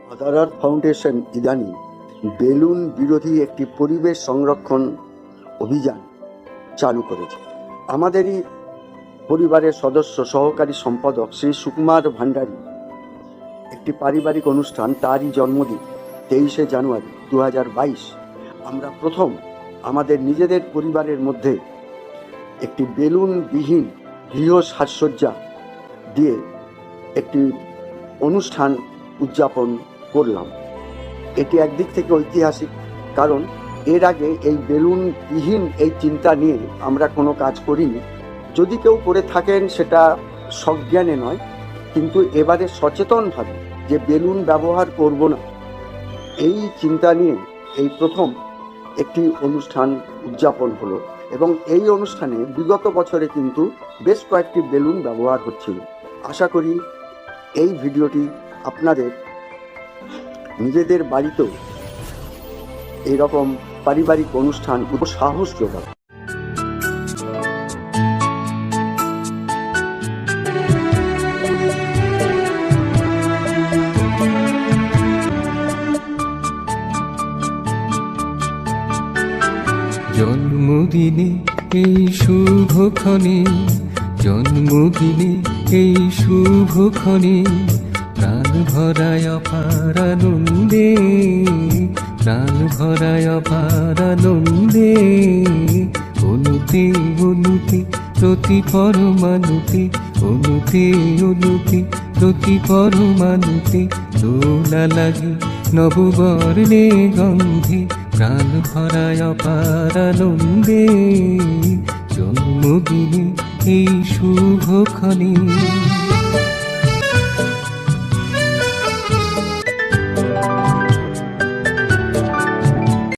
Mother earth foundation ইদানিং balloon বিরোধী একটি পরিবেশ সংরক্ষণ অভিযান চালু করেছে। আমাদেরই পরিবারের সদস্য সহকারী সম্পাদক শ্রী সুকুমার ভান্ডারী একটি পারিবারিক অনুষ্ঠান, তারই জন্মদিন 23শে জানুয়ারি 2022, আমরা প্রথম আমাদের নিজেদের পরিবারের মধ্যে একটি বেলুনবিহীন গৃহ সাজসজ্জা দিয়ে একটি অনুষ্ঠান উদযাপন করলাম। এটি একদিক থেকে ঐতিহাসিক, কারণ এর আগে এই বেলুনবিহীন এই চিন্তা নিয়ে আমরা কোনো কাজ করিনি। যদি কেউ করে থাকেন সেটা সজ্ঞানে নয়, কিন্তু এবারে সচেতনভাবে যে বেলুন ব্যবহার করব না, এই চিন্তা নিয়ে এই প্রথম একটি অনুষ্ঠান উদযাপন হলো। এবং এই অনুষ্ঠানে বিগত বছরে কিন্তু বেশ কয়েকটি বেলুন ব্যবহার হচ্ছিল। আশা করি এই ভিডিওটি আপনাদের নিজেদের বাড়িতেও এইরকম পারিবারিক অনুষ্ঠান সাহস যোগাবে। জন্মদিনে এই শুভক্ষণে, জন্মদিনে এই শুভক্ষণে, প্রাণ ভরায় অপার আনন্দে, প্রাণ ভরায় অপার আনন্দে, অনুতে অনুতে প্রতি পরমাণুতে, অনুতে অনুতে প্রতি পরমাণুতে দোলা লাগে নববর্ণে গন্ধে, প্রাণ ভরায় অপার আনন্দে, জন্মদিনে এই শুভক্ষণে।